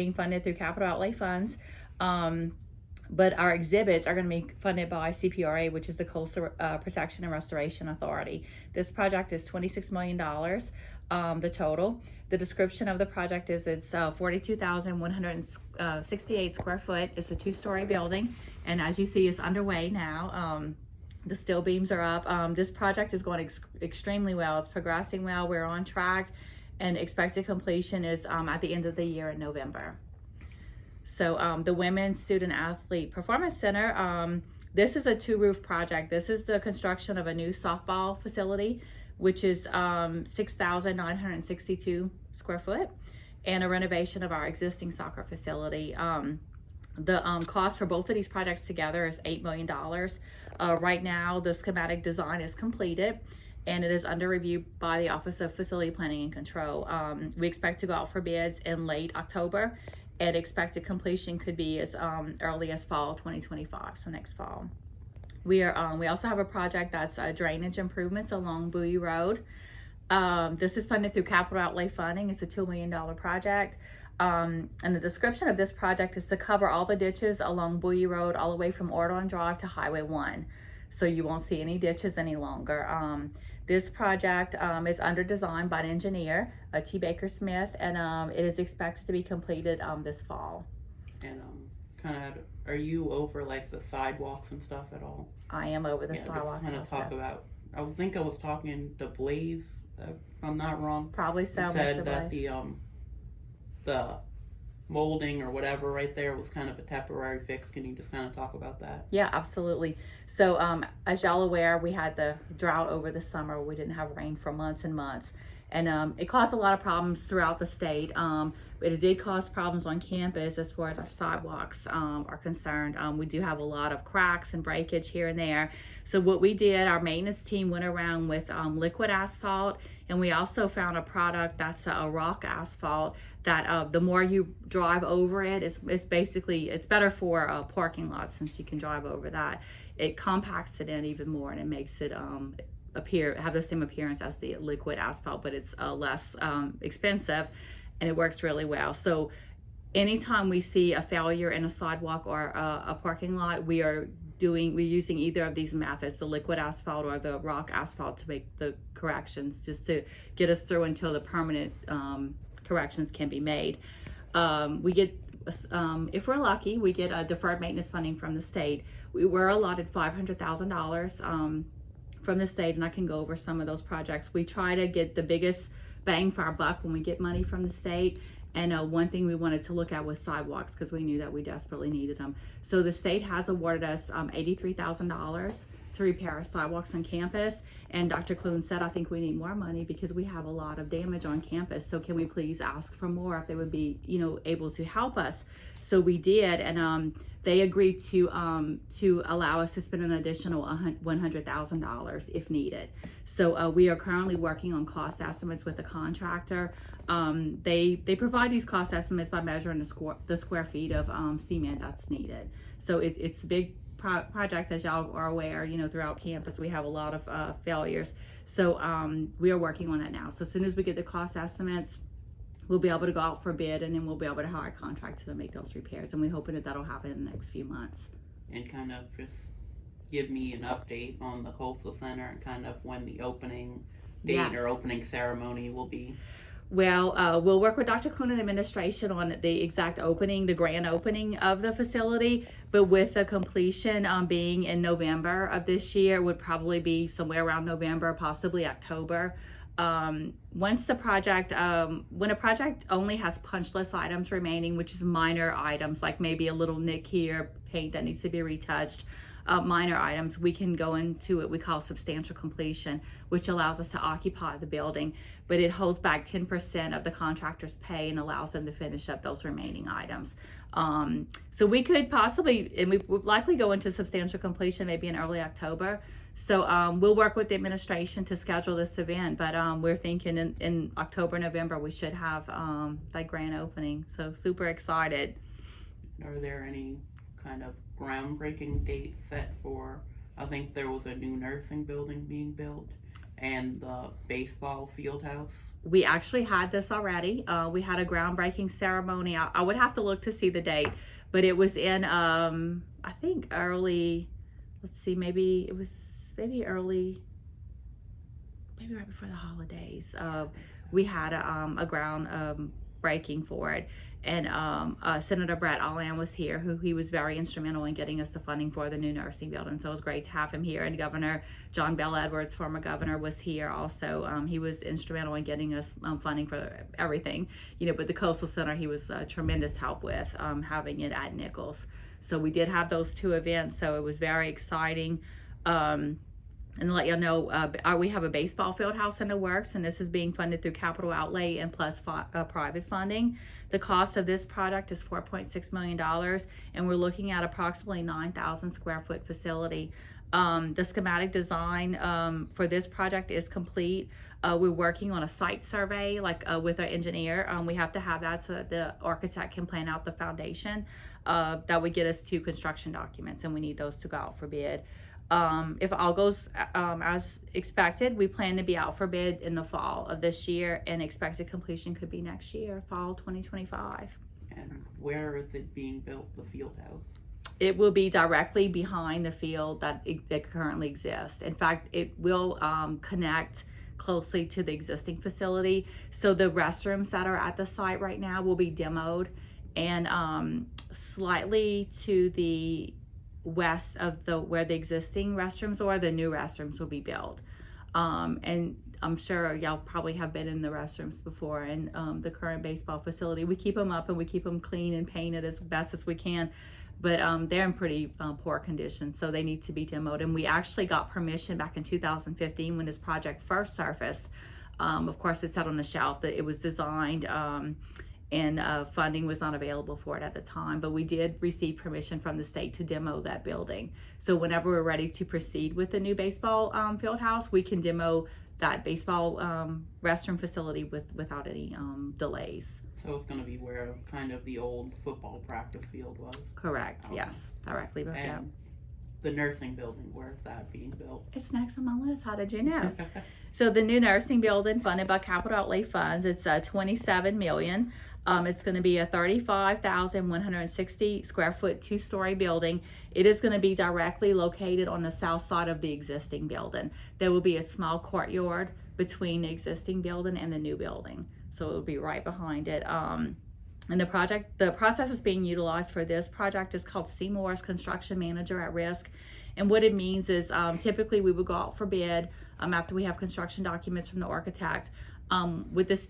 being funded through capital outlay funds. But our exhibits are going to be funded by CPRA, which is the Coastal Protection and Restoration Authority. This project is $26 million, the total. The description of the project is it's 42,168 square foot. It's a 2-story building, and as you see, it's underway now. The steel beams are up. This project is going extremely well. It's progressing well. We're on track, and expected completion is at the end of the year in November. So the Women's Student Athlete Performance Center, this is a 2-roof project. This is the construction of a new softball facility, which is 6,962 square foot, and a renovation of our existing soccer facility. The cost for both of these projects together is $8 million. Right now, the schematic design is completed, and it is under review by the Office of Facility Planning and Control. We expect to go out for bids in late October, and expected completion could be as early as fall 2025, so next fall. We also have a project that's drainage improvements along Bowie Road. This is funded through capital outlay funding. It's a $2 million project. And the description of this project is to cover all the ditches along Bowie Road all the way from Ordon Drive to Highway 1. So you won't see any ditches any longer. This project is under design by an engineer, T. Baker Smith, and it is expected to be completed this fall. And kind of, are you over like the sidewalks and stuff at all? I am over the sidewalks. Kind of talk about. I think I was talking to Blaze, if I'm not wrong. Probably so. He said that the molding or whatever right there was kind of a temporary fix. Can you just kind of talk about that? Yeah, absolutely. So as y'all aware, we had the drought over the summer. We didn't have rain for months and months, and it caused a lot of problems throughout the state. But it did cause problems on campus as far as our sidewalks are concerned. We do have a lot of cracks and breakage here and there. So what we did, our maintenance team went around with liquid asphalt, and we also found a product that's a rock asphalt that the more you drive over it, it's basically, it's better for a parking lot since you can drive over that. It compacts it in even more, and it makes it have the same appearance as the liquid asphalt, but it's less expensive, and it works really well. So anytime we see a failure in a sidewalk or a parking lot, we're using either of these methods, the liquid asphalt or the rock asphalt, to make the corrections, just to get us through until the permanent corrections can be made. We get, if we're lucky, we get a deferred maintenance funding from the state. We were allotted $500,000 from the state, and I can go over some of those projects. We try to get the biggest bang for our buck when we get money from the state. And one thing we wanted to look at was sidewalks, because we knew that we desperately needed them. So the state has awarded us $83,000 to repair our sidewalks on campus. And Dr. Clune said, I think we need more money because we have a lot of damage on campus. So can we please ask for more, if they would be, able to help us? So we did, and they agreed to allow us to spend an additional $100,000 if needed. So we are currently working on cost estimates with the contractor. They provide these cost estimates by measuring the square feet of cement that's needed. So it's a big project, as y'all are aware. Throughout campus we have a lot of failures. So we are working on that now. So as soon as we get the cost estimates, we'll be able to go out for bid, and then we'll be able to hire a contractor to make those repairs. And we're hoping that that'll happen in the next few months. And kind of just give me an update on the Coastal Center and kind of when the opening date or opening ceremony will be. Well, we'll work with Dr. Clune and administration on the exact opening, the grand opening of the facility, but with the completion being in November of this year, it would probably be somewhere around November, possibly October. Once the project, when a project only has punch list items remaining, which is minor items, like maybe a little nick here, paint that needs to be retouched, minor items, we can go into it we call substantial completion, which allows us to occupy the building, but it holds back 10% of the contractor's pay and allows them to finish up those remaining items. So we could possibly, and we would likely go into substantial completion maybe in early October. So we'll work with the administration to schedule this event, but we're thinking in October, November, we should have that grand opening. So super excited. Are there any kind of groundbreaking dates set for, I think there was a new nursing building being built, and the baseball field house. We actually had this already. We had a groundbreaking ceremony. I would have to look to see the date, but it was in, I think early, let's see, maybe it was maybe right before the holidays. We had a ground breaking for it. And Senator Brett Allan was here, he was very instrumental in getting us the funding for the new nursing building. So it was great to have him here. And Governor John Bell Edwards, former governor, was here also. He was instrumental in getting us funding for everything. But the Coastal Center, he was a tremendous help with having it at Nichols. So we did have those two events. So it was very exciting. And to let y'all know, we have a baseball field house in the works, and this is being funded through capital outlay and plus private funding. The cost of this project is $4.6 million, and we're looking at approximately 9,000 square foot facility. The schematic design for this project is complete. We're working on a site survey, with our engineer. We have to have that so that the architect can plan out the foundation. That would get us to construction documents, and we need those to go out for bid. If all goes as expected, we plan to be out for bid in the fall of this year, and expected completion could be next year, fall 2025. And where is it being built, the field house? It will be directly behind the field that currently exists. In fact, it will connect closely to the existing facility. So the restrooms that are at the site right now will be demoed, and slightly to the west of where the existing restrooms are, the new restrooms will be built. And I'm sure y'all probably have been in the restrooms before, and the current baseball facility, we keep them up and we keep them clean and painted as best as we can, but they're in pretty poor condition, so they need to be demoed. And we actually got permission back in 2015 when this project first surfaced. Of course, it sat on the shelf. That it was designed and funding was not available for it at the time, but we did receive permission from the state to demo that building. So whenever we're ready to proceed with the new baseball field house, we can demo that baseball restroom facility without any delays. So it's going to be where kind of the old football practice field was? Correct, okay. Yes, directly. And yeah. The nursing building, where is that being built? It's next on my list. How did you know? So the new nursing building, funded by capital outlay funds, it's $27 million. It's going to be a 35,160 square foot, 2-story building. It is going to be directly located on the south side of the existing building. There will be a small courtyard between the existing building and the new building. So it will be right behind it. And the process is being utilized for this project is called Seymour's Construction Manager at Risk. And what it means is typically we would go out for bid after we have construction documents from the architect. With the state